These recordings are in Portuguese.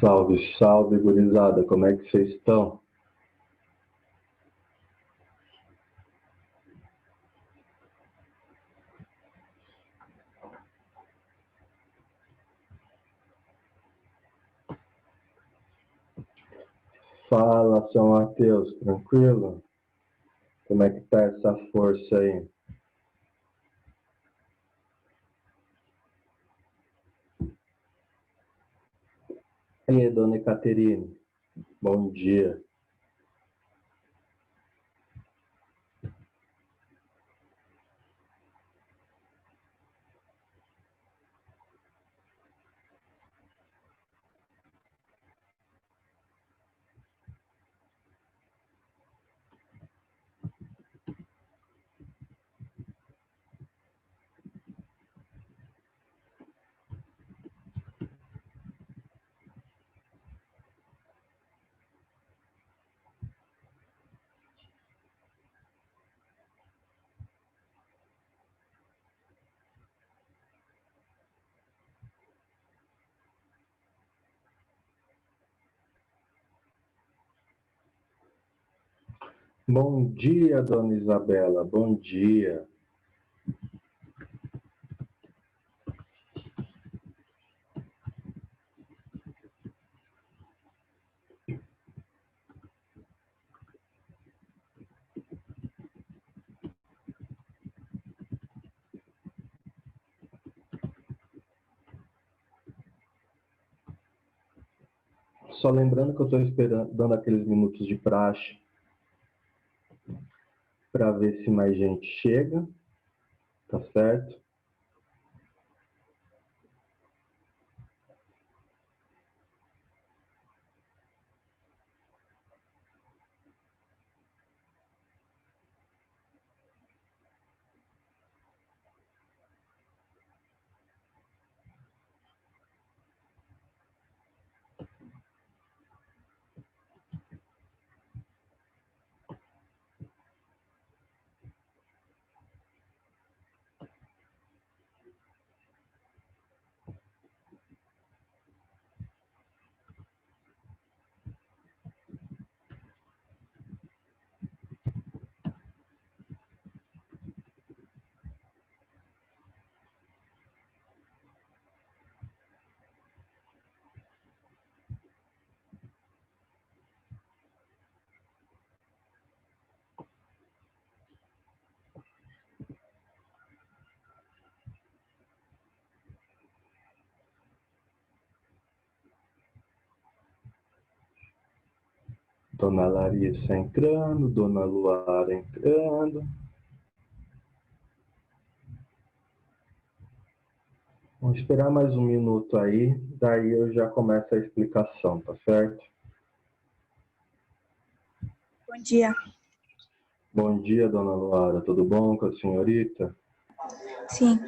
Salve, salve, gurizada. Como é que vocês estão? Fala, São Mateus, tranquilo? Como é que tá essa força aí? E aí, dona Ecaterine, bom dia. Bom dia, dona Isabela, bom dia. Só lembrando que eu estou esperando, dando aqueles minutos de praxe para ver se mais gente chega, tá certo? Dona Larissa entrando, Dona Luara entrando. Vamos esperar mais um minuto aí, daí eu já começo a explicação, tá certo? Bom dia. Bom dia, Dona Luara. Tudo bom com a senhorita? Sim.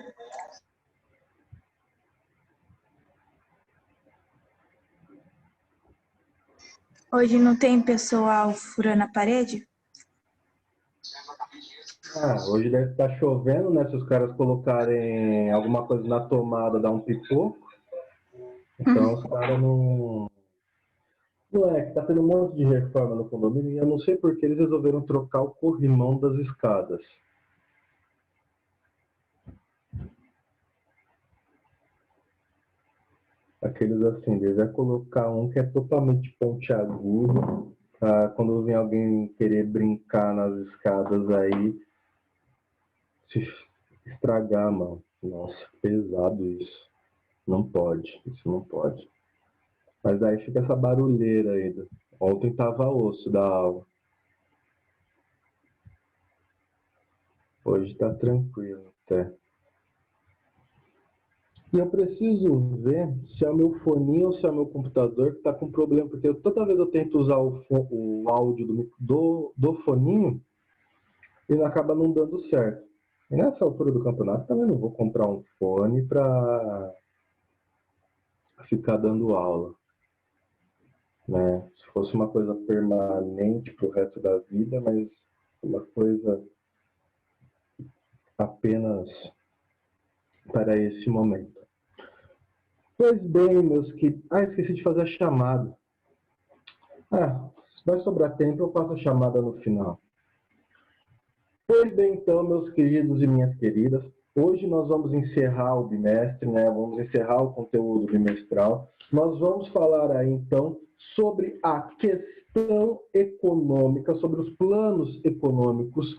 Hoje não tem pessoal furando a parede? Hoje deve estar chovendo, né? Se os caras colocarem alguma coisa na tomada, dá um pipoco. Então os caras não... Não é, que tá tendo um monte de reforma no condomínio e eu não sei por que eles resolveram trocar o corrimão das escadas. Aqueles assim, devia colocar um que é totalmente pontiagudo, pra quando vem alguém querer brincar nas escadas aí, se estragar, mano. Nossa, pesado isso. Não pode, isso não pode. Mas aí fica essa barulheira ainda. Ontem tava osso da aula. Hoje tá tranquilo até. E eu preciso ver se é o meu fone ou se é o meu computador que está com problema, porque toda vez eu tento usar o áudio do foninho e acaba não dando certo. E nessa altura do campeonato também não vou comprar um fone para ficar dando aula, né? Se fosse uma coisa permanente para o resto da vida, mas uma coisa apenas para esse momento. Pois bem, meus queridos. Esqueci de fazer a chamada. Vai sobrar tempo, eu faço a chamada no final. Pois bem, então, meus queridos e minhas queridas, hoje nós vamos encerrar o bimestre, né? Vamos encerrar o conteúdo bimestral. Nós vamos falar aí, então, sobre a questão econômica, sobre os planos econômicos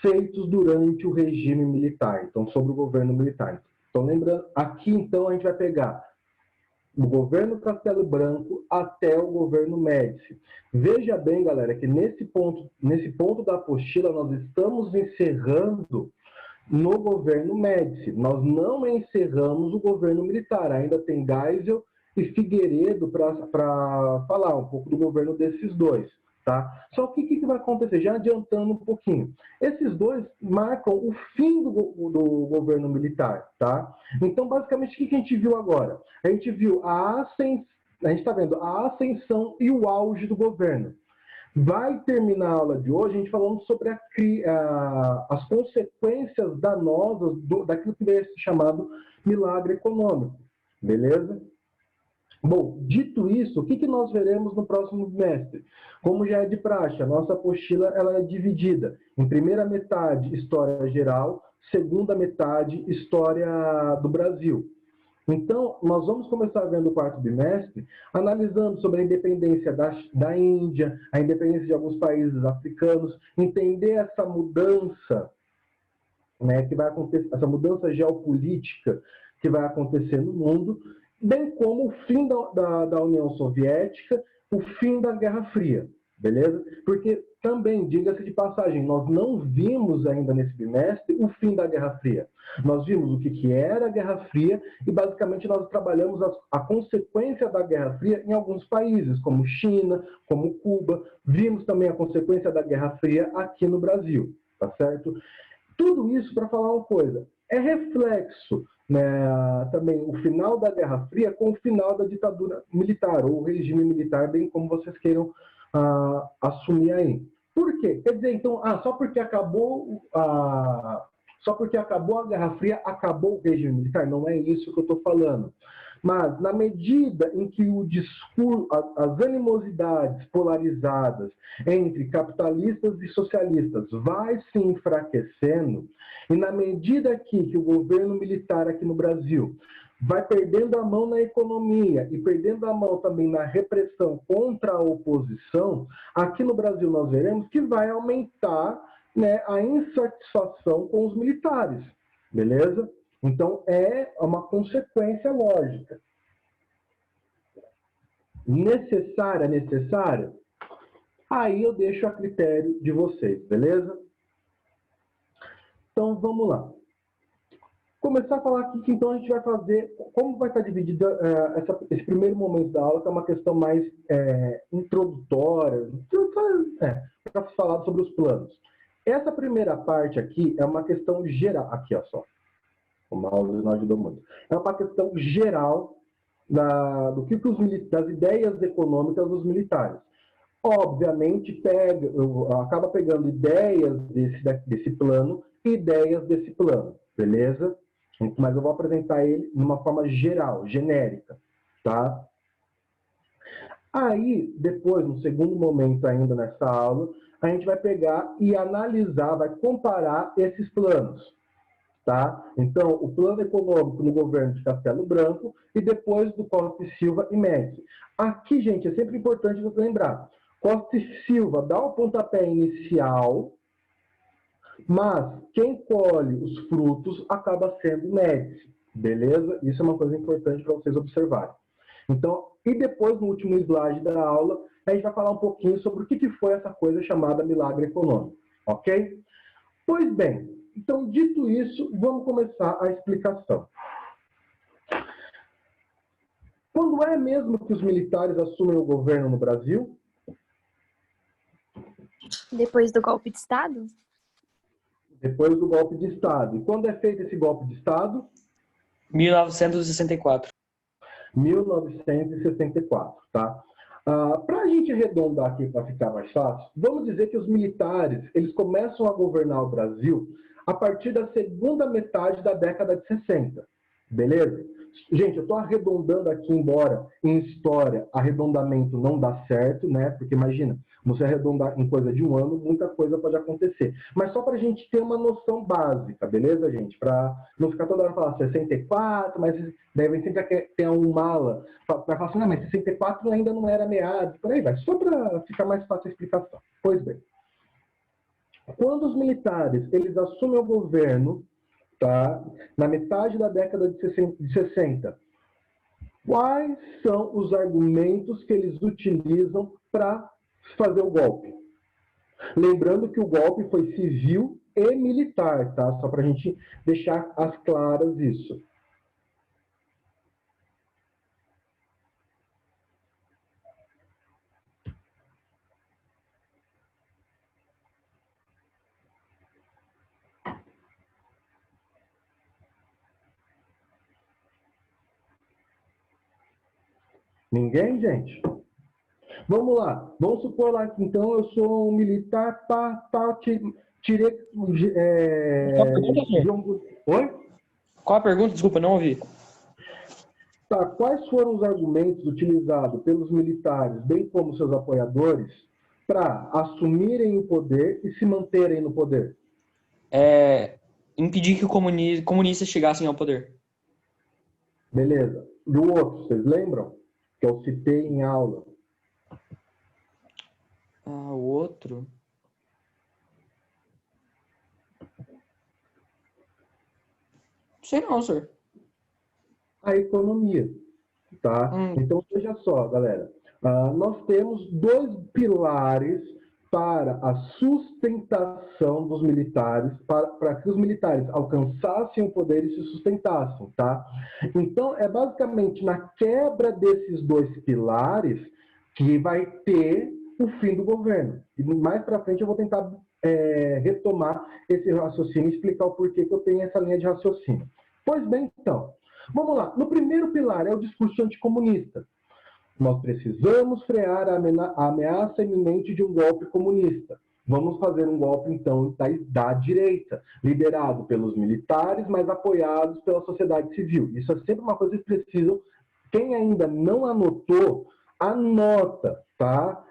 feitos durante o regime militar, então, sobre o governo militar. Então, lembrando, aqui, então, a gente vai pegar do governo Castelo Branco até o governo Médici. Veja bem, galera, que nesse ponto da apostila nós estamos encerrando no governo Médici. Nós não encerramos o governo militar. Ainda tem Geisel e Figueiredo para falar um pouco do governo desses dois. Tá? Só que o que vai acontecer? Já adiantando um pouquinho. Esses dois marcam o fim do governo militar. Tá? Então, basicamente, o que a gente viu agora? A gente viu a gente está vendo a ascensão e o auge do governo. Vai terminar a aula de hoje a gente falando sobre as consequências danosas daquilo que vai ser chamado milagre econômico. Beleza? Bom, dito isso, o que nós veremos no próximo bimestre? Como já é de praxe, a nossa apostila ela é dividida em primeira metade História Geral, segunda metade História do Brasil. Então, nós vamos começar vendo o quarto bimestre, analisando sobre a independência da Índia, a independência de alguns países africanos, entender essa mudança, né, que vai acontecer, essa mudança geopolítica que vai acontecer no mundo, bem como o fim da União Soviética, o fim da Guerra Fria, beleza? Porque também, diga-se de passagem, nós não vimos ainda nesse bimestre o fim da Guerra Fria. Nós vimos o que era a Guerra Fria e, basicamente, nós trabalhamos a consequência da Guerra Fria em alguns países, como China, como Cuba. Vimos também a consequência da Guerra Fria aqui no Brasil, tá certo? Tudo isso para falar uma coisa, é reflexo, né, também o final da Guerra Fria com o final da ditadura militar, ou regime militar, bem como vocês queiram assumir aí. Por quê? Quer dizer, então, só porque acabou a Guerra Fria, acabou o regime militar? Não é isso que eu estou falando. Mas, na medida em que o discurso, as animosidades polarizadas entre capitalistas e socialistas vai se enfraquecendo, e na medida que o governo militar aqui no Brasil vai perdendo a mão na economia e perdendo a mão também na repressão contra a oposição, aqui no Brasil nós veremos que vai aumentar, né, a insatisfação com os militares, beleza? Então, é uma consequência lógica. Necessária? Aí eu deixo a critério de vocês, beleza? Então, vamos lá. Começar a falar aqui que então a gente vai fazer, como vai estar dividido esse primeiro momento da aula, que é uma questão mais introdutória, para falar sobre os planos. Essa primeira parte aqui é uma questão geral, aqui ó só, o mouse não ajudou muito, é uma questão geral das ideias econômicas dos militares. Obviamente, acaba pegando ideias desse plano e ideias desse plano, beleza? Mas eu vou apresentar ele de uma forma geral, genérica, tá? Aí, depois, no segundo momento ainda nessa aula, a gente vai pegar e analisar, vai comparar esses planos, tá? Então, o plano econômico no governo de Castelo Branco e depois do Costa e Silva e Médici. Aqui, gente, é sempre importante você lembrar, Costa e Silva dá o pontapé inicial, mas quem colhe os frutos acaba sendo Médici, beleza? Isso é uma coisa importante para vocês observarem. Então, e depois, no último slide da aula, a gente vai falar um pouquinho sobre o que foi essa coisa chamada milagre econômico, ok? Pois bem, então, dito isso, vamos começar a explicação. Quando é mesmo que os militares assumem o governo no Brasil? Depois do golpe de Estado? Depois do golpe de Estado. E quando é feito esse golpe de Estado? 1964. 1964, tá? Para a gente arredondar aqui para ficar mais fácil, vamos dizer que os militares eles começam a governar o Brasil a partir da segunda metade da década de 60, beleza? Gente, eu estou arredondando aqui, embora em história arredondamento não dá certo, né? Porque imagina, você arredondar em coisa de um ano, muita coisa pode acontecer. Mas só para a gente ter uma noção básica, beleza, gente? Para não ficar toda hora falando 64, mas devem sempre ter um mala para falar assim, não, mas 64 ainda não era meado, por aí vai. Só para ficar mais fácil a explicação. Pois bem, quando os militares eles assumem o governo, tá? Na metade da década de 60, quais são os argumentos que eles utilizam para fazer o golpe? Lembrando que o golpe foi civil e militar, tá? Só para a gente deixar as claras isso. Ninguém, gente? Vamos lá. Vamos supor lá que então eu sou um militar, tirei... Oi? Qual a pergunta? Desculpa, não ouvi. Tá, quais foram os argumentos utilizados pelos militares, bem como seus apoiadores, para assumirem o poder e se manterem no poder? Impedir que comunistas chegassem ao poder. Beleza. E o outro, vocês lembram? Que eu citei em aula. O outro... Sei não, senhor. A economia, tá? Então, veja só, galera. Nós temos dois pilares para a sustentação dos militares, para que os militares alcançassem o poder e se sustentassem, tá? Então, é basicamente na quebra desses dois pilares que vai ter o fim do governo. E mais para frente eu vou tentar retomar esse raciocínio e explicar o porquê que eu tenho essa linha de raciocínio. Pois bem, então, vamos lá. No primeiro pilar é o discurso anticomunista. Nós precisamos frear a ameaça iminente de um golpe comunista. Vamos fazer um golpe, então, da direita, liderado pelos militares, mas apoiados pela sociedade civil. Isso é sempre uma coisa que precisam. Quem ainda não anotou, anota, tá?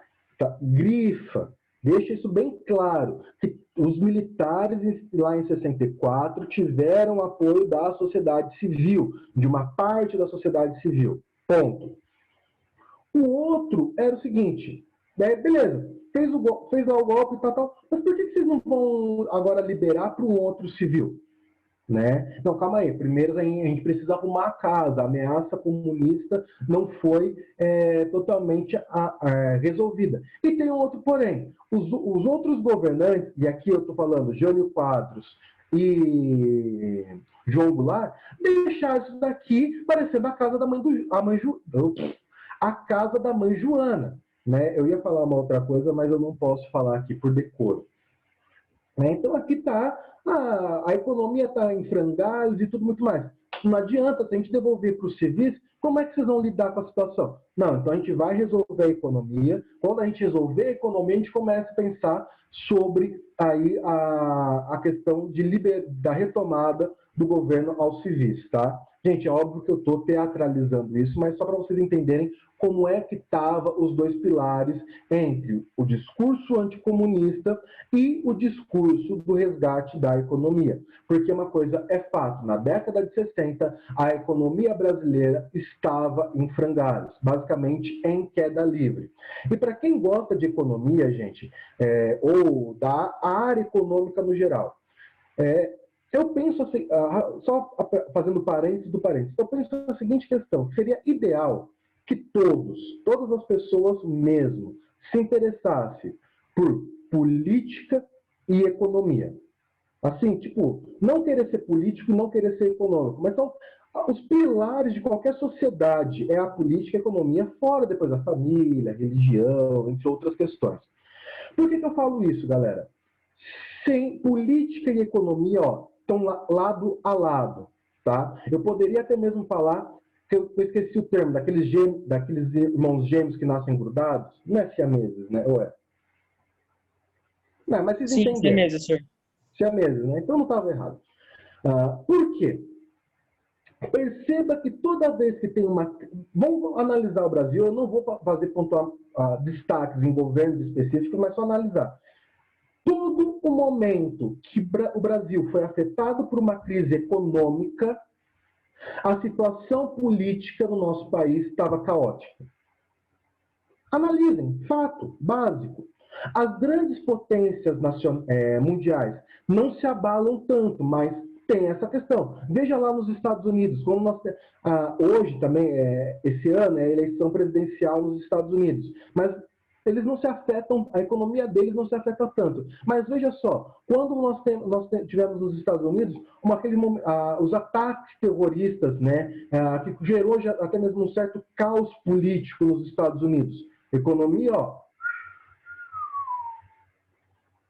Grifa. Deixa isso bem claro, que os militares lá em 64 tiveram apoio da sociedade civil, de uma parte da sociedade civil. Ponto. O outro era o seguinte, beleza, fez lá o golpe, tal, mas por que vocês não vão agora liberar para um outro civil? Né? Não, calma aí, primeiro a gente precisa arrumar a casa, a ameaça comunista não foi totalmente resolvida. E tem um outro porém, os outros governantes, e aqui eu estou falando Jânio Quadros e João Goulart, deixaram isso daqui parecendo a casa da casa da mãe Joana. Né? Eu ia falar uma outra coisa, mas eu não posso falar aqui por decoro. Então aqui está, a economia está em frangalhos e tudo muito mais. Não adianta, se a gente devolver para os civis, como é que vocês vão lidar com a situação? Não, então a gente vai resolver a economia. Quando a gente resolver a economia, a gente começa a pensar sobre aí a questão da retomada do governo aos civis, tá? Gente, é óbvio que eu estou teatralizando isso, mas só para vocês entenderem como é que estavam os dois pilares entre o discurso anticomunista e o discurso do resgate da economia. Porque uma coisa é fato, na década de 60, a economia brasileira estava em frangalhos, basicamente em queda livre. E para quem gosta de economia, gente, ou da área econômica no geral, eu penso assim, só fazendo parênteses do parênteses, eu penso na seguinte questão, seria ideal que todas as pessoas mesmo, se interessassem por política e economia. Assim, tipo, não querer ser político, não querer ser econômico, mas então, Os pilares de qualquer sociedade é a política e a economia, fora depois a família, a religião, entre outras questões. Por que eu falo isso, galera? Sem política e economia, ó, estão lado a lado, tá? Eu poderia até mesmo falar, que eu esqueci o termo, daqueles irmãos gêmeos que nascem grudados, não é siameses, né? Ou é? Não, mas vocês Sim, entenderam. mesmo, senhor. Siameses, né? Então não estava errado. Por quê? Perceba que toda vez que tem uma... Vamos analisar o Brasil, eu não vou fazer pontuar destaques em governos específicos, mas só analisar. Todo o momento que o Brasil foi afetado por uma crise econômica, a situação política no nosso país estava caótica. Analisem, fato básico. As grandes potências mundiais não se abalam tanto, mas tem essa questão. Veja lá nos Estados Unidos, como hoje também, esse ano, é a eleição presidencial nos Estados Unidos, mas eles não se afetam, a economia deles não se afeta tanto. Mas veja só, quando nós tivemos nos Estados Unidos os ataques terroristas, né, que gerou até mesmo um certo caos político nos Estados Unidos. Economia, ó.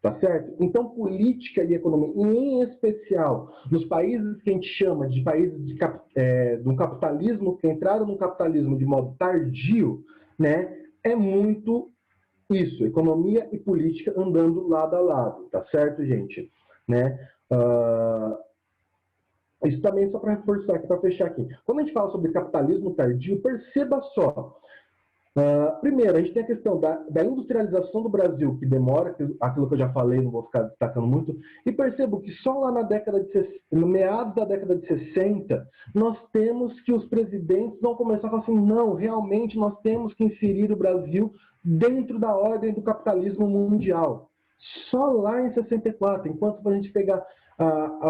Tá certo? Então, política e economia, e em especial nos países que a gente chama de países de um capitalismo, que entraram no capitalismo de modo tardio, né, é muito isso, economia e política andando lado a lado, tá certo, gente? Né? Isso também só para reforçar aqui, para fechar aqui. Quando a gente fala sobre capitalismo tardio, perceba só. Primeiro, a gente tem a questão da industrialização do Brasil, que demora, aquilo que eu já falei, não vou ficar destacando muito, e percebo que só lá no meados da década de 60, nós temos que os presidentes vão começar a falar assim, não, realmente nós temos que inserir o Brasil dentro da ordem do capitalismo mundial. Só lá em 64, enquanto a gente pegar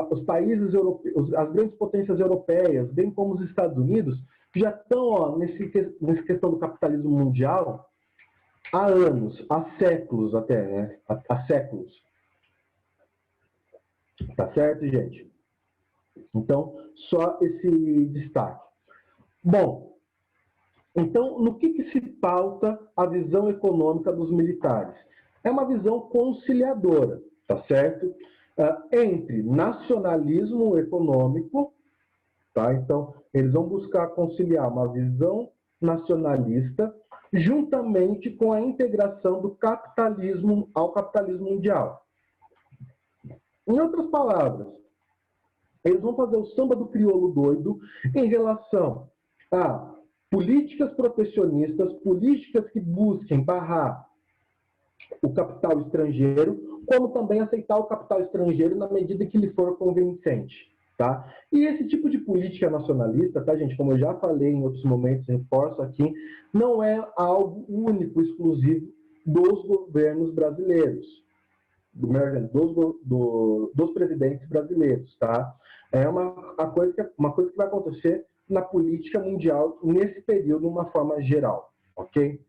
os países europeus, as grandes potências europeias, bem como os Estados Unidos, que já estão nessa questão do capitalismo mundial há anos, há séculos até, né? Há séculos. Tá certo, gente? Então, só esse destaque. Bom, então, no que se pauta a visão econômica dos militares? É uma visão conciliadora, tá certo? Entre nacionalismo econômico, tá? Então, eles vão buscar conciliar uma visão nacionalista juntamente com a integração do capitalismo ao capitalismo mundial. Em outras palavras, eles vão fazer o samba do crioulo doido em relação a políticas protecionistas, políticas que busquem barrar o capital estrangeiro, como também aceitar o capital estrangeiro na medida que lhe for convincente. Tá? E esse tipo de política nacionalista, tá, gente, como eu já falei em outros momentos, reforço aqui, não é algo único, exclusivo dos governos brasileiros, dos presidentes brasileiros. Tá? É uma coisa que vai acontecer na política mundial nesse período, de uma forma geral. Ok?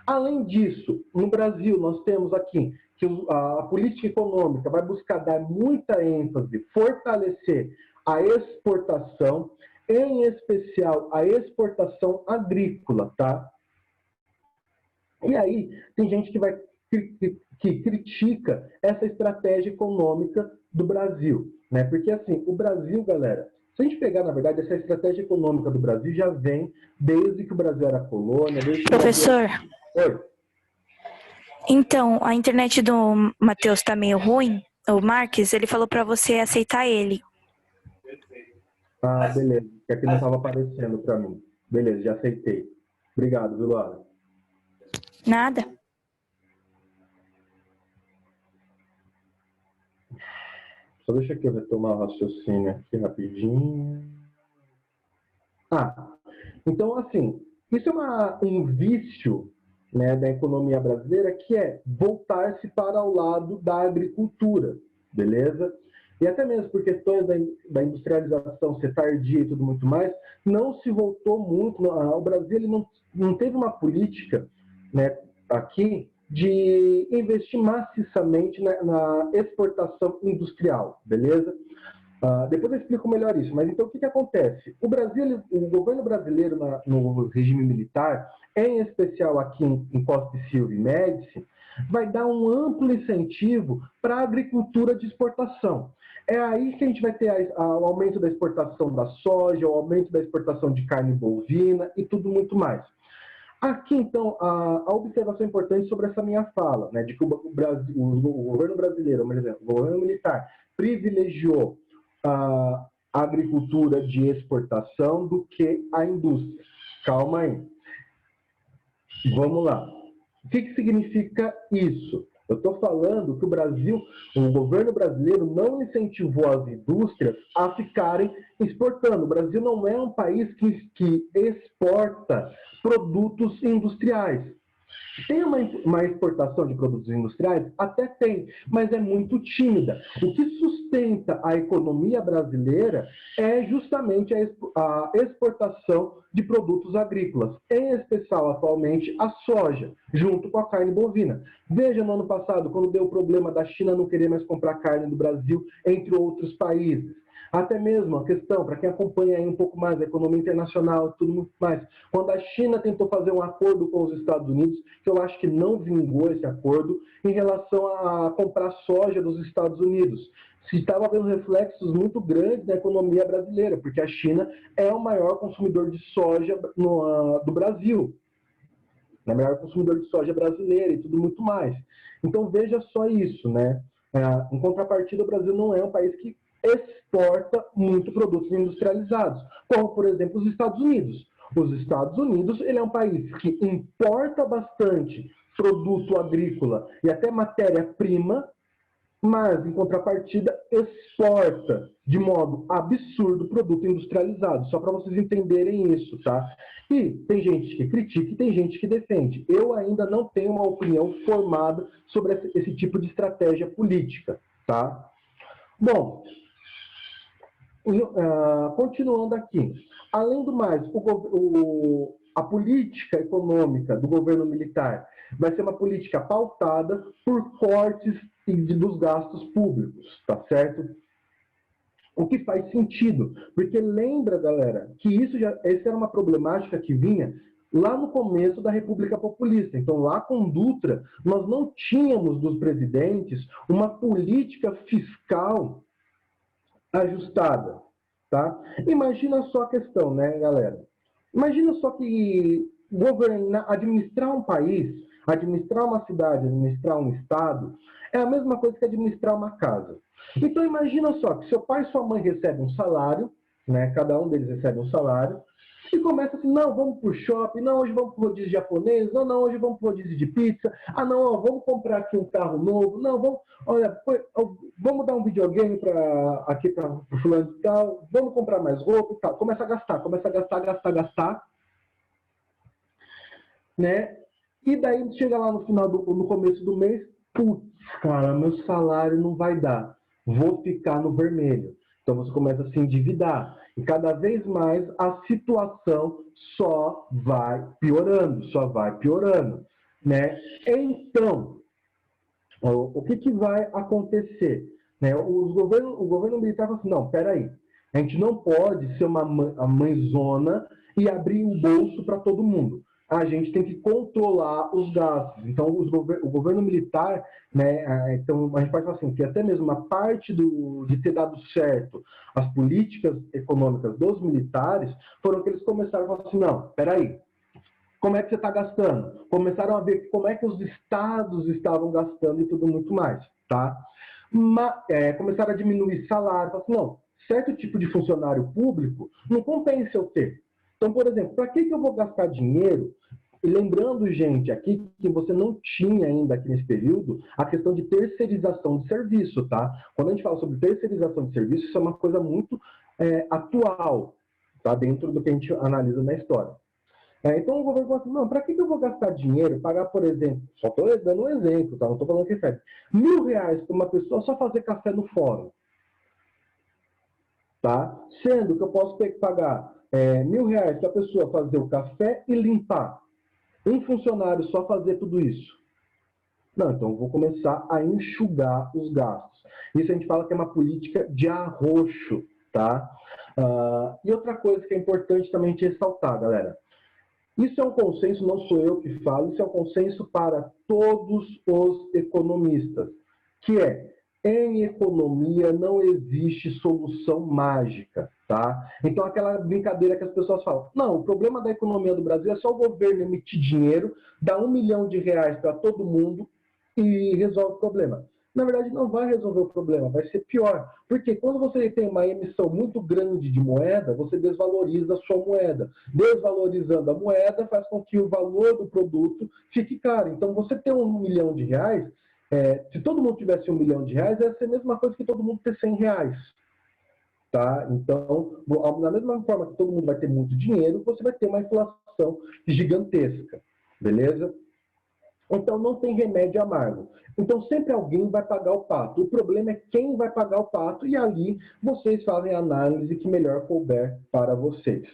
Além disso, no Brasil, nós temos aqui que a política econômica vai buscar dar muita ênfase, fortalecer a exportação, em especial a exportação agrícola, tá? E aí, tem gente que critica essa estratégia econômica do Brasil, né? Porque, assim, o Brasil, galera, se a gente pegar, na verdade, essa estratégia econômica do Brasil já vem desde que o Brasil era colônia, desde que Professor, Oi. Então, a internet do Matheus tá meio ruim. O Marques, ele falou para você aceitar ele. Beleza. Que aqui não estava aparecendo para mim. Beleza, já aceitei. Obrigado, viu, Laura? Nada. Só deixa aqui eu retomar o raciocínio aqui rapidinho. Então, assim, isso é um vício, né, da economia brasileira, que é voltar-se para o lado da agricultura, beleza? E até mesmo por questões da industrialização ser tardia e tudo muito mais, não se voltou muito, o Brasil ele não teve uma política, né, aqui de investir maciçamente na exportação industrial, beleza? Depois eu explico melhor isso, mas então o que acontece? O governo brasileiro no regime militar, em especial aqui em Costa e Silva e Médici, vai dar um amplo incentivo para a agricultura de exportação. É aí que a gente vai ter o aumento da exportação da soja, o aumento da exportação de carne bovina e tudo muito mais. Aqui, então, a observação importante sobre essa minha fala, né, de que o governo brasileiro, por exemplo, o governo militar, privilegiou a agricultura de exportação do que a indústria. Calma aí. Vamos lá. O que significa isso? Eu estou falando que o governo brasileiro não incentivou as indústrias a ficarem exportando. O Brasil não é um país que exporta produtos industriais. Tem uma exportação de produtos industriais? Até tem, mas é muito tímida. O que sustenta a economia brasileira é justamente a exportação de produtos agrícolas, em especial, atualmente, a soja, junto com a carne bovina. Veja, no ano passado, quando deu o problema da China não querer mais comprar carne do Brasil, entre outros países. Até mesmo a questão, para quem acompanha aí um pouco mais a economia internacional e tudo muito mais, quando a China tentou fazer um acordo com os Estados Unidos, que eu acho que não vingou esse acordo, em relação a comprar soja dos Estados Unidos. Se estava havendo reflexos muito grandes na economia brasileira, porque a China é o maior consumidor de soja do Brasil. É o maior consumidor de soja brasileira e tudo muito mais. Então veja só isso, né? Em contrapartida, o Brasil não é um país que exporta muito produtos industrializados, como, por exemplo, os Estados Unidos. Os Estados Unidos, ele é um país que importa bastante produto agrícola e até matéria-prima, mas, em contrapartida, exporta de modo absurdo produto industrializado, só para vocês entenderem isso, tá? E tem gente que critica e tem gente que defende. Eu ainda não tenho uma opinião formada sobre esse tipo de estratégia política, tá? Bom, continuando aqui. Além do mais, a política econômica do governo militar vai ser uma política pautada por cortes dos gastos públicos, tá certo? O que faz sentido, porque lembra, galera, que essa era uma problemática que vinha lá no começo da República Populista. Então, lá com Dutra, nós não tínhamos dos presidentes uma política fiscal ajustada, tá? Imagina só a questão, né, galera? Imagina só que administrar um país, administrar uma cidade, administrar um estado, é a mesma coisa que administrar uma casa. Então imagina só que seu pai e sua mãe recebem um salário, né? Cada um deles recebe um salário, e começa assim, não, vamos pro shopping, não, hoje vamos pro rodízio japonês, não, hoje vamos pro rodízio de pizza, não, ó, vamos comprar aqui um carro novo, não, vamos dar um videogame aqui para o fulano e tal, vamos comprar mais roupa e tal. Começa a gastar, né? E daí chega lá no começo do mês, putz, cara, meu salário não vai dar, vou ficar no vermelho. Então você começa a se endividar. E cada vez mais a situação só vai piorando, né? Então, o que vai acontecer? Né? O governo militar fala assim, não, peraí, a gente não pode ser uma mãezona e abrir o bolso para todo mundo. A gente tem que controlar os gastos. Então, o governo militar, né, então a gente pode falar assim, que até mesmo uma parte de ter dado certo as políticas econômicas dos militares foram que eles começaram a falar assim, não, peraí, como é que você está gastando? Começaram a ver como é que os estados estavam gastando e tudo muito mais, tá? Começaram a diminuir salário, falaram assim, não, certo tipo de funcionário público não compensa eu ter. Então, por exemplo, para que eu vou gastar dinheiro? E lembrando, gente, aqui que você não tinha ainda aqui nesse período a questão de terceirização de serviço, tá? Quando a gente fala sobre terceirização de serviço, isso é uma coisa muito atual, tá? Dentro do que a gente analisa na história. Então o governo fala assim, não, para que eu vou gastar dinheiro, pagar, por exemplo, só estou dando um exemplo, tá? Não estou falando que é R$1.000 para uma pessoa só fazer café no fórum, tá? Sendo que eu posso pagar R$1.000 para a pessoa fazer o café e limpar. Um funcionário só fazer tudo isso. Não, então eu vou começar a enxugar os gastos. Isso a gente fala que é uma política de arroxo, tá? E outra coisa que é importante também a gente ressaltar, galera. Isso é um consenso, não sou eu que falo, isso é um consenso para todos os economistas, que é, em economia não existe solução mágica, tá? Então, aquela brincadeira que as pessoas falam, não, o problema da economia do Brasil é só o governo emitir dinheiro, dar R$ 1 milhão para todo mundo e resolve o problema. Na verdade, não vai resolver o problema, vai ser pior. Porque quando você tem uma emissão muito grande de moeda, você desvaloriza a sua moeda. Desvalorizando a moeda faz com que o valor do produto fique caro. Então, você ter R$ 1 milhão, se todo mundo tivesse R$ 1 milhão, ia ser a mesma coisa que todo mundo ter R$ 100. Tá? Então, da mesma forma que todo mundo vai ter muito dinheiro, você vai ter uma inflação gigantesca. Beleza? Então, não tem remédio amargo. Então, sempre alguém vai pagar o pato. O problema é quem vai pagar o pato, e ali vocês fazem a análise que melhor couber para vocês.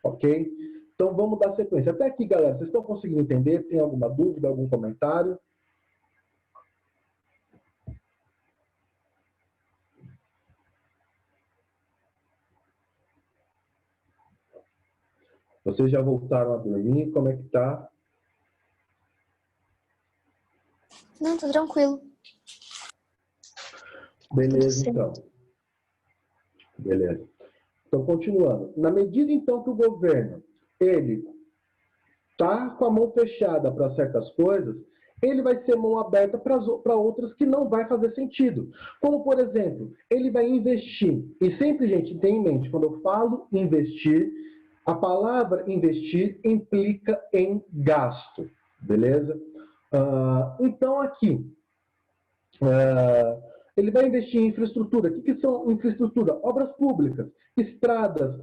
Ok? Então, vamos dar sequência. Até aqui, galera, vocês estão conseguindo entender? Tem alguma dúvida, algum comentário? Vocês já voltaram a dormir? Como é que tá? Não, tô tranquilo. Beleza, então. Beleza. Então, continuando. Na medida, então, que o governo, ele está com a mão fechada para certas coisas, ele vai ser mão aberta para outras que não vai fazer sentido. Como, por exemplo, ele vai investir. E sempre, gente, tem em mente, quando eu falo investir, a palavra investir implica em gasto. Beleza? Então, aqui, ele vai investir em infraestrutura. O que são infraestrutura? Obras públicas, estradas,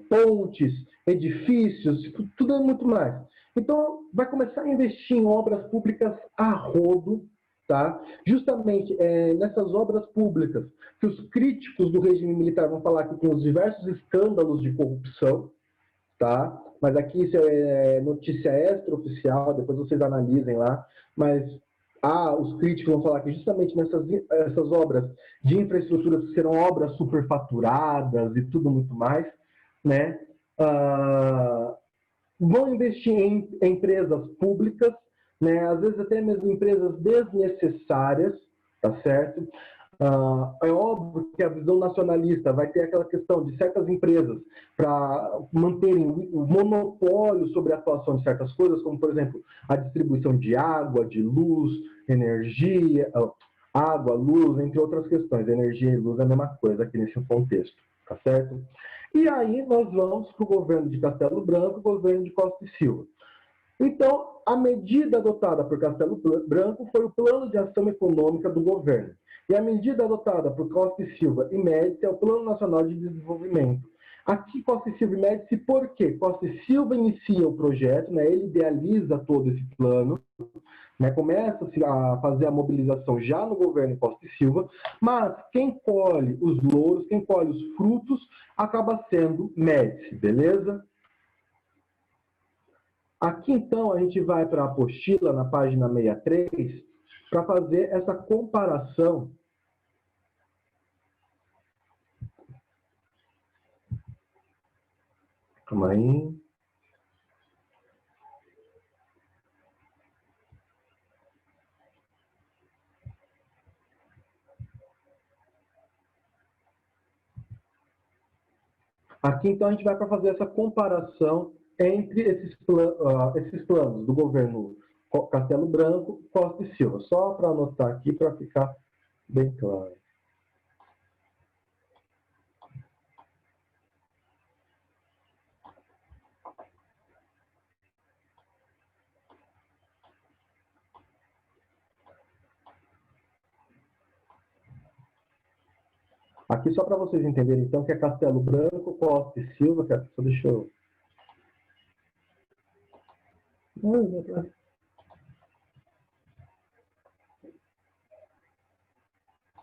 pontes, edifícios, tudo é muito mais. Então, vai começar a investir em obras públicas a rodo, tá? Justamente nessas obras públicas, que os críticos do regime militar vão falar que tem os diversos escândalos de corrupção, tá? Mas aqui isso é notícia extraoficial, depois vocês analisem lá, mas os críticos vão falar que justamente essas obras de infraestrutura serão obras superfaturadas e tudo muito mais, né? Vão investir em empresas públicas, né? Às vezes até mesmo empresas desnecessárias, tá certo? É óbvio que a visão nacionalista vai ter aquela questão de certas empresas para manterem o monopólio sobre a atuação de certas coisas, como, por exemplo, a distribuição de água, de luz, energia, água, luz, entre outras questões. Energia e luz é a mesma coisa aqui nesse contexto, tá certo? E aí nós vamos para o governo de Castelo Branco, o governo de Costa e Silva. Então, a medida adotada por Castelo Branco foi o Plano de Ação Econômica do governo. E a medida adotada por Costa e Silva e Médici é o Plano Nacional de Desenvolvimento. Aqui, Costa e Silva e Médici, por quê? Costa e Silva inicia o projeto, né? Ele idealiza todo esse plano, né? Começa-se a fazer a mobilização já no governo Costa e Silva, mas quem colhe os louros, quem colhe os frutos, acaba sendo Médici, beleza? Aqui, então, a gente vai para a apostila, na página 63, para fazer essa comparação Calma aí. Aqui, então, a gente vai para fazer essa comparação entre esses planos do governo Castelo Branco, Costa e Silva. Só para anotar aqui, para ficar bem claro. Aqui, só para vocês entenderem, então, que é Castelo Branco, Costa e Silva, que a pessoa deixou...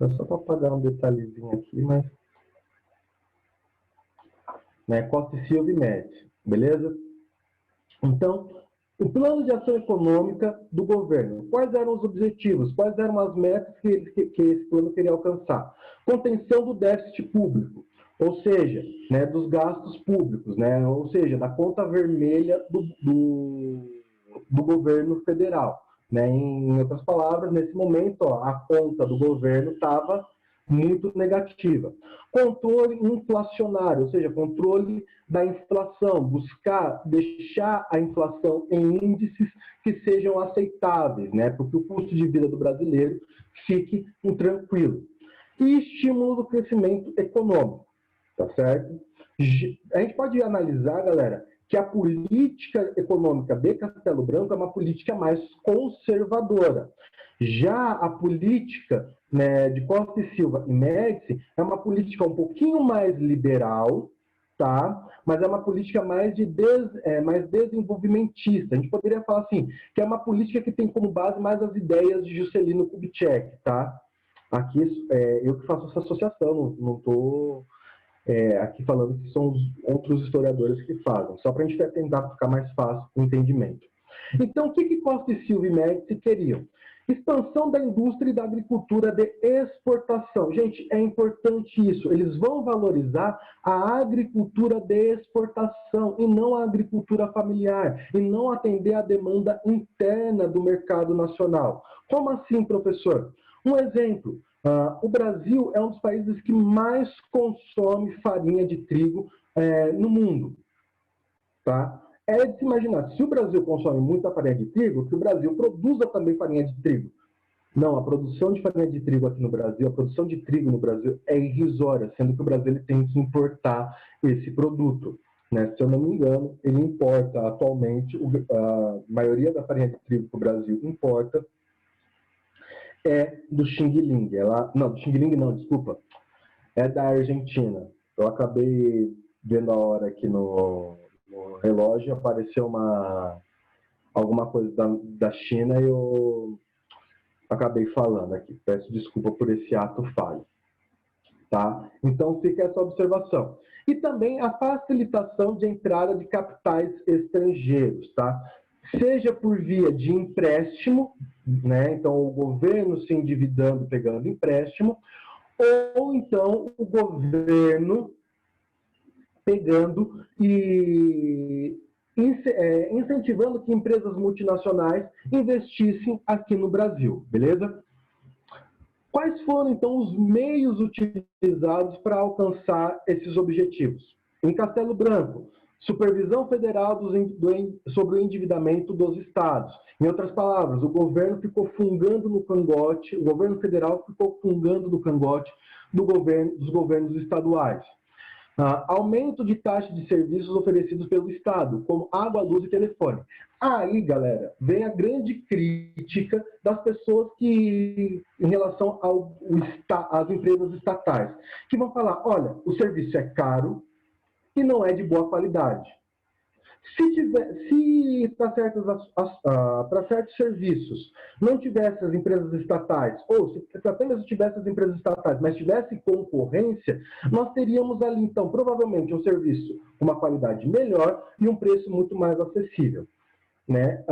É só para apagar um detalhezinho aqui, mas... Né, Costa e Silva e Médici, beleza? Então, o plano de ação econômica do governo. Quais eram os objetivos? Quais eram as metas que esse plano queria alcançar? Contenção do déficit público, ou seja, né, dos gastos públicos, né, ou seja, da conta vermelha do governo federal. Né? Em outras palavras, nesse momento, ó, a conta do governo estava muito negativa. Controle inflacionário, ou seja, controle da inflação, buscar deixar a inflação em índices que sejam aceitáveis, né, para que o custo de vida do brasileiro fique tranquilo. E estímulo do crescimento econômico, tá certo? A gente pode analisar, galera, que a política econômica de Castelo Branco é uma política mais conservadora. Já a política, né, de Costa e Silva e Médici é uma política um pouquinho mais liberal, tá? Mas é uma política mais mais desenvolvimentista. A gente poderia falar assim, que é uma política que tem como base mais as ideias de Juscelino Kubitschek, tá? Aqui eu que faço essa associação, não estou aqui falando que são os outros historiadores que fazem, só para a gente tentar ficar mais fácil o entendimento. Então, o que Costa e Silva e Médici queriam? Expansão da indústria e da agricultura de exportação. Gente, é importante isso. Eles vão valorizar a agricultura de exportação e não a agricultura familiar, e não atender à demanda interna do mercado nacional. Como assim, professor? Um exemplo. O Brasil é um dos países que mais consome farinha de trigo no mundo. Tá? É de se imaginar, se o Brasil consome muita farinha de trigo, que o Brasil produza também farinha de trigo. Não, a produção de farinha de trigo aqui no Brasil, a produção de trigo no Brasil é irrisória, sendo que o Brasil ele tem que importar esse produto. Né? Se eu não me engano, ele importa atualmente, a maioria da farinha de trigo que o Brasil importa é do Xing Ling. Não, do Xing Ling não, desculpa. É da Argentina. Eu acabei vendo a hora aqui no relógio, apareceu alguma coisa da China e eu acabei falando aqui. Peço desculpa por esse ato falho. Tá? Então, fica essa observação. E também a facilitação de entrada de capitais estrangeiros, tá? Seja por via de empréstimo, né? Então, o governo se endividando, pegando empréstimo, ou então o governo pegando e incentivando que empresas multinacionais investissem aqui no Brasil, beleza? Quais foram, então, os meios utilizados para alcançar esses objetivos? Em Castelo Branco, supervisão federal sobre o endividamento dos estados. Em outras palavras, o governo ficou fungando no cangote, o governo federal ficou fungando no cangote dos governos estaduais. Aumento de taxa de serviços oferecidos pelo Estado, como água, luz e telefone. Aí, galera, vem a grande crítica das pessoas que, em relação às empresas estatais, que vão falar, olha, o serviço é caro e não é de boa qualidade. Se para certos serviços não tivesse as empresas estatais, ou se apenas tivesse as empresas estatais, mas tivesse concorrência, nós teríamos ali, então, provavelmente um serviço com uma qualidade melhor e um preço muito mais acessível. Né?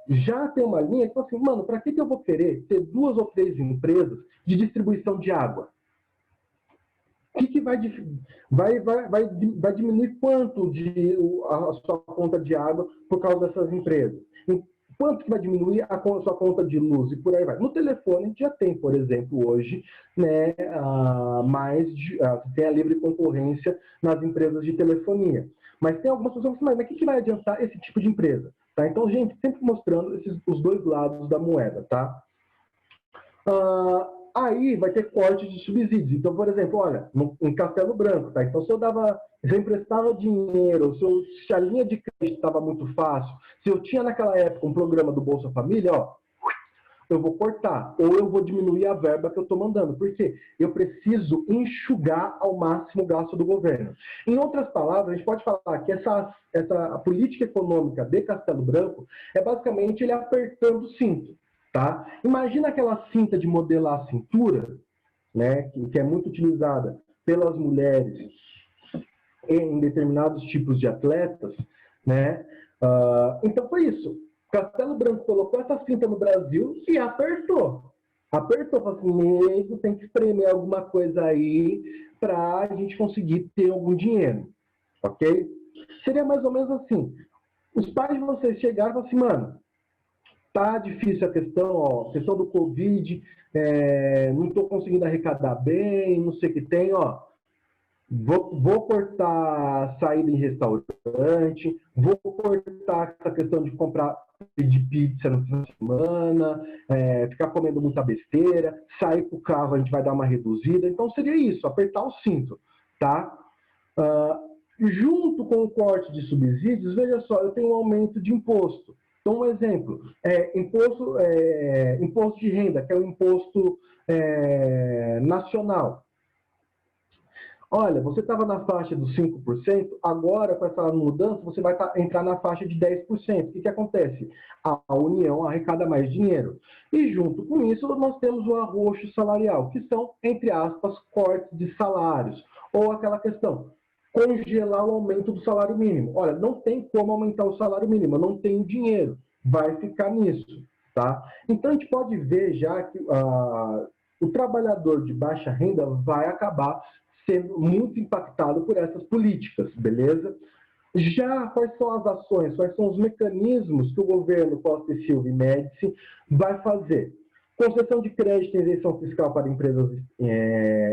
Já tem uma linha que fala assim, mano, para que eu vou querer ter 2 ou 3 empresas de distribuição de água? O que vai diminuir quanto a sua conta de água por causa dessas empresas? Quanto que vai diminuir a sua conta de luz e por aí vai? No telefone a gente já tem, por exemplo, hoje, né, tem a livre concorrência nas empresas de telefonia. Mas tem algumas pessoas que falam, mas o que vai adiantar esse tipo de empresa? Tá? Então, gente, sempre mostrando os 2 lados da moeda, tá? Aí vai ter corte de subsídios. Então, por exemplo, olha, em Castelo Branco, tá? Então, se eu emprestava dinheiro, se a linha de crédito estava muito fácil, se eu tinha naquela época um programa do Bolsa Família, ó, eu vou cortar, ou eu vou diminuir a verba que eu estou mandando, porque eu preciso enxugar ao máximo o gasto do governo. Em outras palavras, a gente pode falar que essa política econômica de Castelo Branco é basicamente ele apertando o cinto. Tá? Imagina aquela cinta de modelar a cintura, né, que é muito utilizada pelas mulheres em determinados tipos de atletas, né? Então foi isso. Castelo Branco colocou essa cinta no Brasil e apertou. Apertou, falou assim, nego, tem que espremer alguma coisa aí para a gente conseguir ter algum dinheiro, ok? Seria mais ou menos assim. Os pais de vocês chegaram e falaram assim, mano, tá difícil a questão, ó, questão do Covid, não estou conseguindo arrecadar bem, não sei o que tem, ó. Vou cortar a saída em restaurante, vou cortar essa questão de comprar de pizza no fim de semana, ficar comendo muita besteira, sair com o carro a gente vai dar uma reduzida. Então seria isso, apertar o cinto, tá? Junto com o corte de subsídios, veja só, eu tenho um aumento de imposto. Então, um exemplo, imposto de renda, que é o imposto nacional. Olha, você estava na faixa dos 5%, agora com essa mudança você vai entrar na faixa de 10%. O que acontece? A União arrecada mais dinheiro. E junto com isso nós temos o arroxo salarial, que são, entre aspas, cortes de salários. Ou aquela questão, congelar o aumento do salário mínimo. Olha, não tem como aumentar o salário mínimo, eu não tenho dinheiro. Vai ficar nisso, tá? Então a gente pode ver já que o trabalhador de baixa renda vai acabar sendo muito impactado por essas políticas, beleza? Já quais são as ações, quais são os mecanismos que o governo Costa e Silva e Médici vai fazer? Concessão de crédito e isenção fiscal para empresas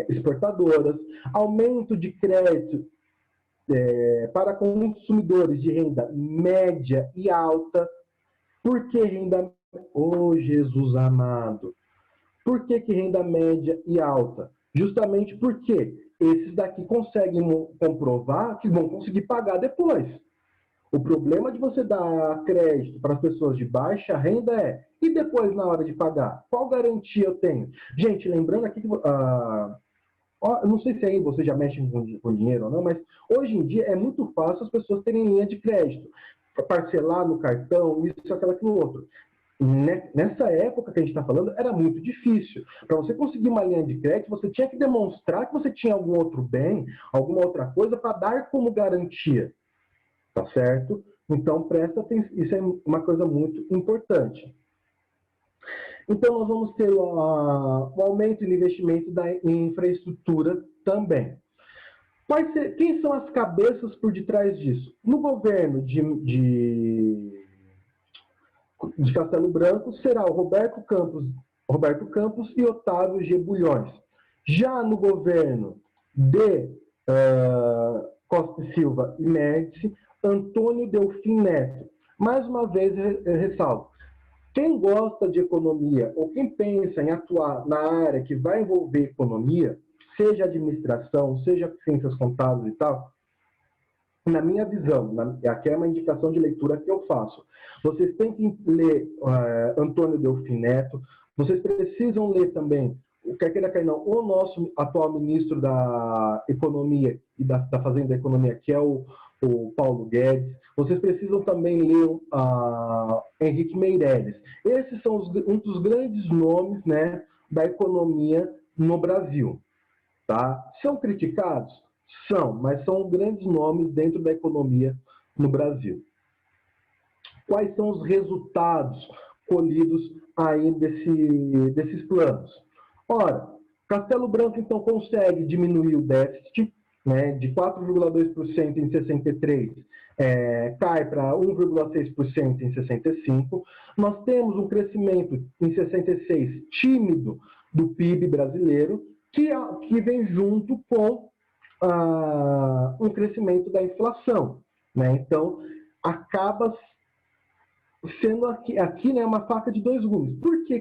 exportadoras, aumento de crédito para consumidores de renda média e alta. Por que renda... Oh, Jesus amado! Por que renda média e alta? Justamente porque esses daqui conseguem comprovar que vão conseguir pagar depois. O problema de você dar crédito para as pessoas de baixa renda e depois na hora de pagar? Qual garantia eu tenho? Gente, lembrando aqui que... eu não sei se aí você já mexe com dinheiro ou não, mas hoje em dia é muito fácil as pessoas terem linha de crédito. Parcelar no cartão, isso, aquilo, outro. Nessa época que a gente está falando, era muito difícil. Para você conseguir uma linha de crédito, você tinha que demonstrar que você tinha algum outro bem, alguma outra coisa para dar como garantia. Tá certo? Então, presta atenção. Isso é uma coisa muito importante. Então, nós vamos ter o aumento no investimento da infraestrutura também. Quem são as cabeças por detrás disso? No governo de Castelo Branco será o Roberto Campos e Otávio G. Bulhões. Já no governo de Costa e Silva e Médici, Antônio Delfim Neto. Mais uma vez, ressalto, quem gosta de economia ou quem pensa em atuar na área que vai envolver economia, seja administração, seja ciências contábeis e tal, na minha visão, aqui é uma indicação de leitura que eu faço. Vocês têm que ler Antônio Delfim Neto, vocês precisam ler também, quer queira, quer não, o nosso atual ministro da Economia e da Fazenda e Economia, que é o Paulo Guedes. Vocês precisam também ler Henrique Meirelles. Esses são um dos grandes nomes, né, da economia no Brasil. Tá? São criticados? São, mas são grandes nomes dentro da economia no Brasil. Quais são os resultados colhidos aí desses planos? Ora, Castelo Branco, então, consegue diminuir o déficit, né, de 4,2% em 63, cai para 1,6% em 65. Nós temos um crescimento em 66 tímido do PIB brasileiro, que vem junto com um crescimento da inflação, né? Então, acaba sendo aqui né, uma faca de dois gumes. Por que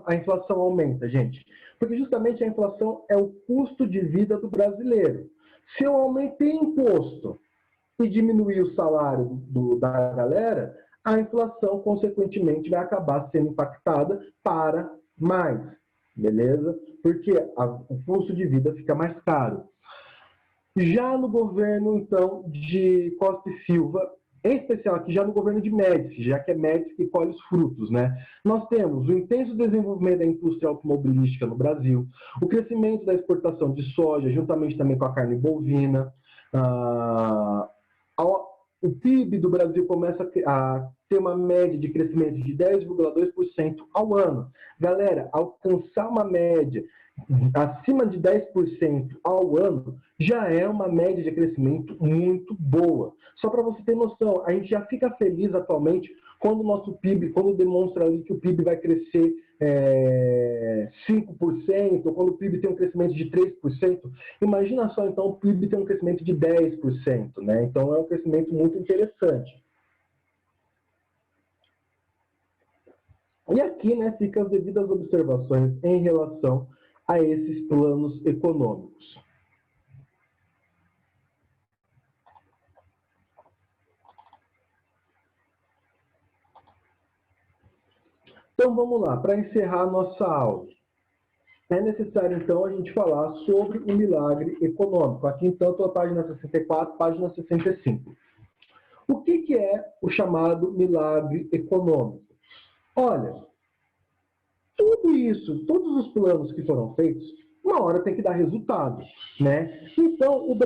a inflação aumenta, gente? Porque justamente a inflação é o custo de vida do brasileiro. Se eu aumentei imposto e diminuir o salário da galera, a inflação, consequentemente, vai acabar sendo impactada para mais, beleza? Porque o custo de vida fica mais caro. Já no governo, então, de Costa e Silva, em especial aqui já no governo de Médici, já que é Médici que colhe os frutos, né? Nós temos o intenso desenvolvimento da indústria automobilística no Brasil, o crescimento da exportação de soja, juntamente também com a carne bovina, o PIB do Brasil começa a ter uma média de crescimento de 10,2% ao ano. Galera, alcançar uma média acima de 10% ao ano já é uma média de crescimento muito boa. Só para você ter noção, a gente já fica feliz atualmente quando o nosso PIB, quando demonstra ali que o PIB vai crescer 5%, ou quando o PIB tem um crescimento de 3%, imagina só, então, o PIB tem um crescimento de 10%, né? Então, é um crescimento muito interessante. E aqui, né, ficam as devidas observações em relação a esses planos econômicos. Então, vamos lá, para encerrar a nossa aula. É necessário, então, a gente falar sobre o milagre econômico. Aqui, então, a página 64, página 65. O que é o chamado milagre econômico? Olha, tudo isso, todos os planos que foram feitos, uma hora tem que dar resultado, né? Então, o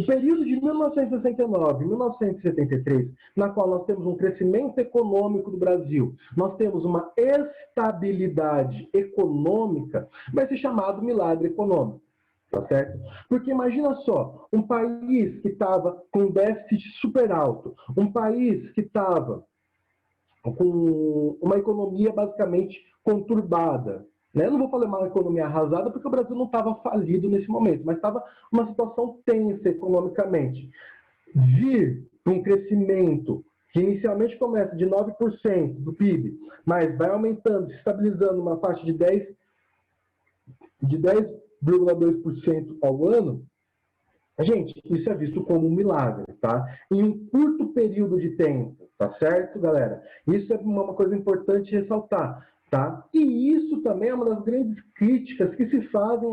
período de 1969 e 1973, na qual nós temos um crescimento econômico do Brasil, nós temos uma estabilidade econômica, vai ser chamado milagre econômico. Tá certo? Porque imagina só, um país que estava com déficit super alto, um país que estava com uma economia basicamente conturbada. Né? Eu não vou falar uma economia arrasada, porque o Brasil não estava falido nesse momento, mas estava uma situação tensa economicamente. Vir para um crescimento que inicialmente começa de 9% do PIB, mas vai aumentando, se estabilizando uma faixa de 10,2% ao ano, gente, isso é visto como um milagre, tá? Em um curto período de tempo, tá certo, galera? Isso é uma coisa importante ressaltar, tá? E isso também é uma das grandes críticas que se fazem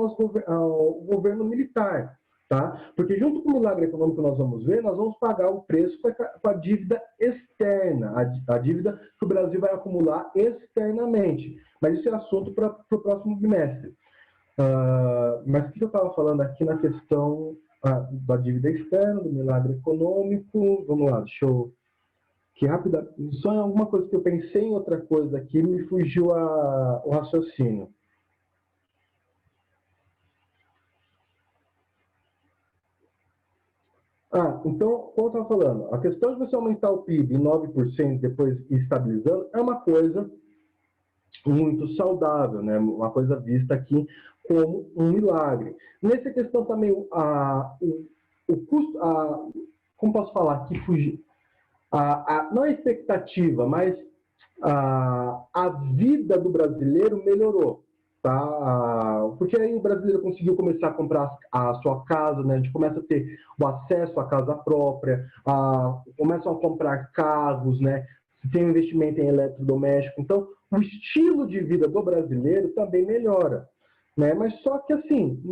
ao governo militar, tá? Porque junto com o milagre econômico que nós vamos ver, nós vamos pagar o preço com a dívida externa, a dívida que o Brasil vai acumular externamente. Mas isso é assunto para o próximo bimestre. Mas o que eu estava falando aqui na questão da dívida externa, do milagre econômico? Vamos lá, deixa eu... Que rápida... Só em alguma coisa que eu pensei em outra coisa aqui, me fugiu o raciocínio. Então, como eu estava falando, a questão de você aumentar o PIB em 9%, depois ir estabilizando, é uma coisa muito saudável, né? Uma coisa vista aqui como um milagre. Nessa questão também, o custo, como posso falar aqui, fugir, não a expectativa, mas a vida do brasileiro melhorou, tá? Porque aí o brasileiro conseguiu começar a comprar a sua casa, né? A gente começa a ter o acesso à casa própria, começam a comprar carros, né? Tem um investimento em eletrodoméstico. Então, o estilo de vida do brasileiro também melhora, né? Mas só que, assim,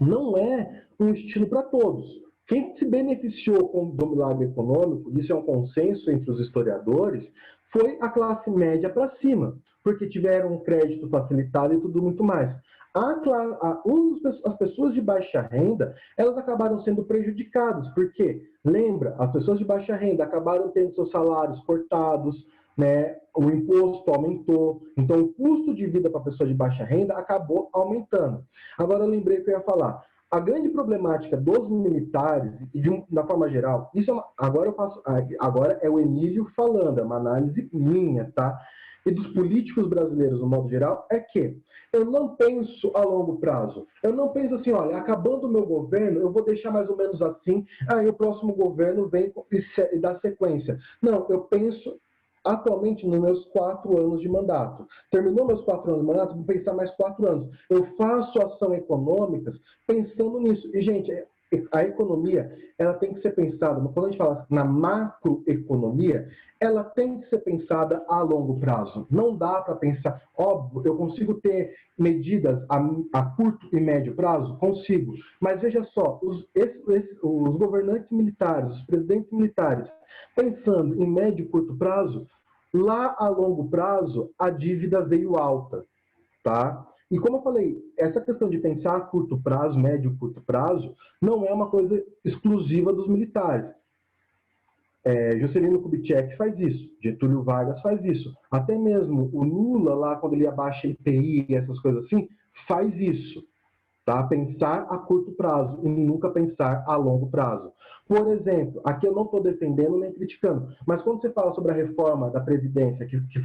não é um estilo para todos. Quem se beneficiou do milagre econômico, isso é um consenso entre os historiadores, foi a classe média para cima, porque tiveram um crédito facilitado e tudo muito mais. As pessoas de baixa renda, elas acabaram sendo prejudicadas, porque, lembra, as pessoas de baixa renda acabaram tendo seus salários cortados, né? O imposto aumentou, então o custo de vida para a pessoa de baixa renda acabou aumentando. Agora eu lembrei que eu ia falar. A grande problemática dos militares, da forma geral, isso agora é o Emílio falando, é uma análise minha, tá? E dos políticos brasileiros, no modo geral, é que eu não penso a longo prazo. Eu não penso assim, olha, acabando o meu governo, eu vou deixar mais ou menos assim, aí o próximo governo vem e dá sequência. Não, eu penso atualmente nos meus 4 anos de mandato. Terminou meus 4 anos de mandato, vou pensar mais 4 anos. Eu faço ação econômicas pensando nisso. E, gente, a economia, ela tem que ser pensada, quando a gente fala na macroeconomia, ela tem que ser pensada a longo prazo. Não dá para pensar, óbvio, eu consigo ter medidas a curto e médio prazo? Consigo. Mas veja só, os governantes militares, os presidentes militares, pensando em médio e curto prazo, lá a longo prazo, a dívida veio alta, tá? E como eu falei, essa questão de pensar a curto prazo, médio e curto prazo, não é uma coisa exclusiva dos militares. Juscelino Kubitschek faz isso, Getúlio Vargas faz isso, até mesmo o Lula, lá quando ele abaixa IPI e essas coisas assim, faz isso, tá? Pensar a curto prazo e nunca pensar a longo prazo. Por exemplo, aqui eu não estou defendendo nem criticando, mas quando você fala sobre a reforma da Previdência, que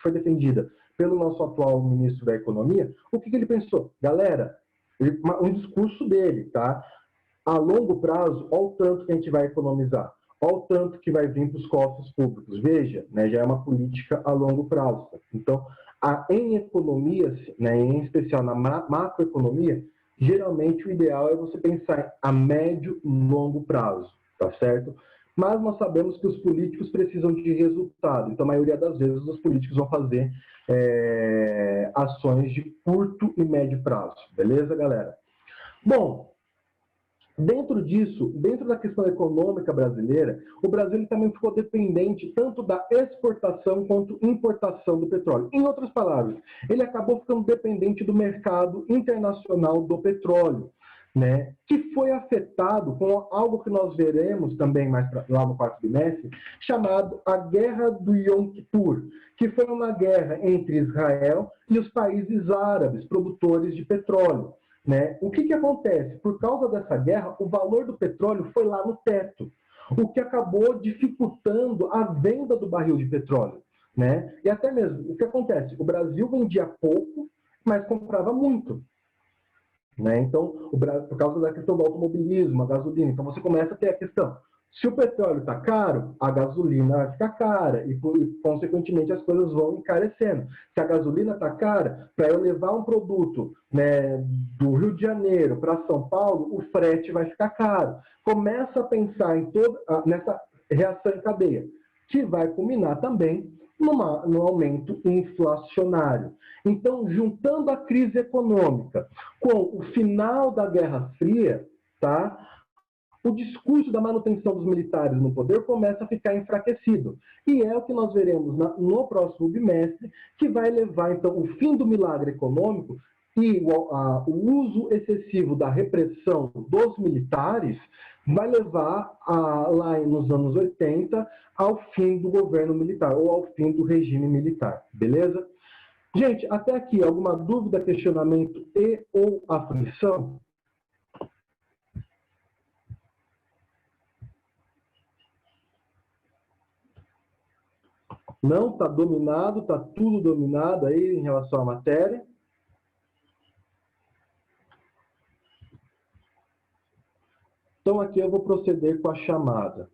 foi defendida pelo nosso atual ministro da Economia, o que ele pensou? Galera, um discurso dele, tá? A longo prazo, olha o tanto que a gente vai economizar. Olha o tanto que vai vir para os cofres públicos. Veja, né, já é uma política a longo prazo. Então, em economias, né, em especial na macroeconomia, geralmente o ideal é você pensar a médio e longo prazo, tá certo? Mas nós sabemos que os políticos precisam de resultado. Então, a maioria das vezes, os políticos vão fazer ações de curto e médio prazo. Beleza, galera? Bom, dentro disso, dentro da questão econômica brasileira, o Brasil também ficou dependente tanto da exportação quanto importação do petróleo. Em outras palavras, ele acabou ficando dependente do mercado internacional do petróleo, né? Que foi afetado com algo que nós veremos também mais lá no quarto bimestre, chamado a Guerra do Yom Kippur, que foi uma guerra entre Israel e os países árabes, produtores de petróleo. Né? O que acontece? Por causa dessa guerra, o valor do petróleo foi lá no teto, o que acabou dificultando a venda do barril de petróleo. Né? E até mesmo, o que acontece? O Brasil vendia pouco, mas comprava muito. Né? Então, por causa da questão do automobilismo, a gasolina, então você começa a ter a questão, se o petróleo está caro, a gasolina vai ficar cara e, consequentemente, as coisas vão encarecendo. Se a gasolina está cara, para eu levar um produto, né, do Rio de Janeiro para São Paulo, o frete vai ficar caro. Começa a pensar nessa reação em cadeia, que vai culminar também no aumento inflacionário. Então, juntando a crise econômica com o final da Guerra Fria, tá? O discurso da manutenção dos militares no poder começa a ficar enfraquecido. E é o que nós veremos no próximo bimestre, que vai levar, então, o fim do milagre econômico e o uso excessivo da repressão dos militares vai levar, lá nos anos 80, ao fim do governo militar, ou ao fim do regime militar. Beleza? Gente, até aqui, alguma dúvida, questionamento e ou aflição? Não? Está dominado? Está tudo dominado aí em relação à matéria? Então, aqui eu vou proceder com a chamada.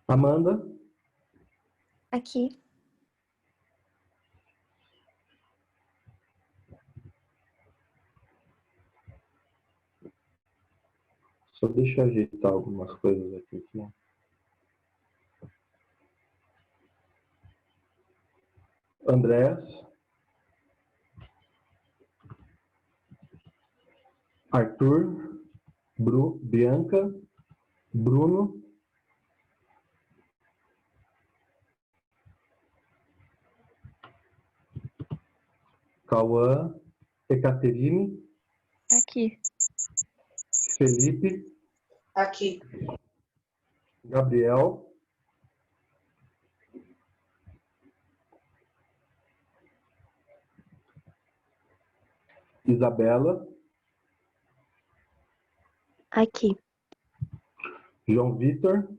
Amanda? Aqui. Só deixa eu ajeitar algumas coisas aqui. Andrés? Arthur? Bianca? Bruno? Cauã? Ecaterine? Aqui. Felipe? Aqui. Gabriel? Isabela? Aqui. João Vitor?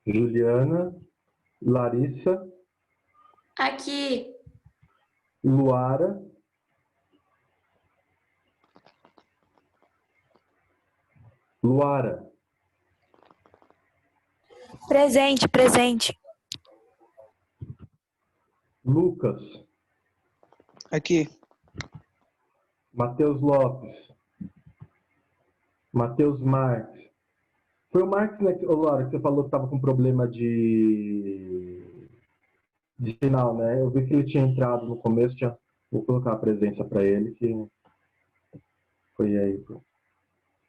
Juliana? Larissa? Aqui. Luara? Luara? Presente, presente. Lucas? Aqui. Matheus Lopes? Matheus Marques? Foi o Marques, né, Laura, que você falou que estava com problema de sinal, né? Eu vi que ele tinha entrado no começo, vou colocar a presença para ele, que foi aí.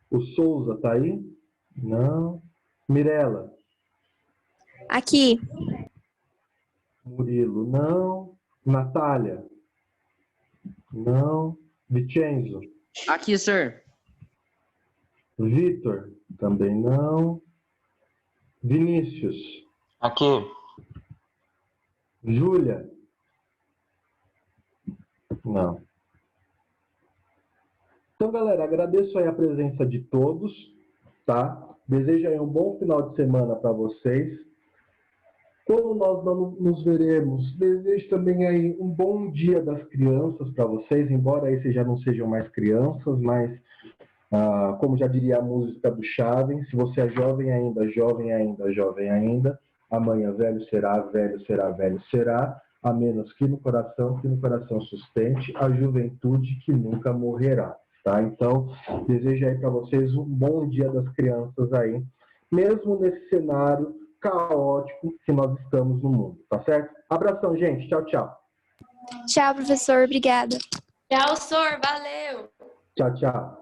O Souza tá aí? Não. Mirela. Aqui. Murilo, não. Natália. Não. Vicenzo. Aqui, sir. Vitor, também não. Vinícius. Aqui. Júlia. Não. Então, galera, agradeço aí a presença de todos, tá? Desejo aí um bom final de semana para vocês. Quando nós não nos veremos, desejo também aí um bom dia das crianças para vocês, embora aí vocês já não sejam mais crianças, mas, como já diria a música do Chaves, se você é jovem ainda, jovem ainda, jovem ainda, amanhã velho será, velho será, velho será, a menos que no coração sustente a juventude que nunca morrerá, tá? Então, desejo aí para vocês um bom dia das crianças aí, mesmo nesse cenário caótico que nós estamos no mundo, tá certo? Abração, gente. Tchau, tchau. Tchau, professor. Obrigada. Tchau, Sor. Valeu. Tchau, tchau.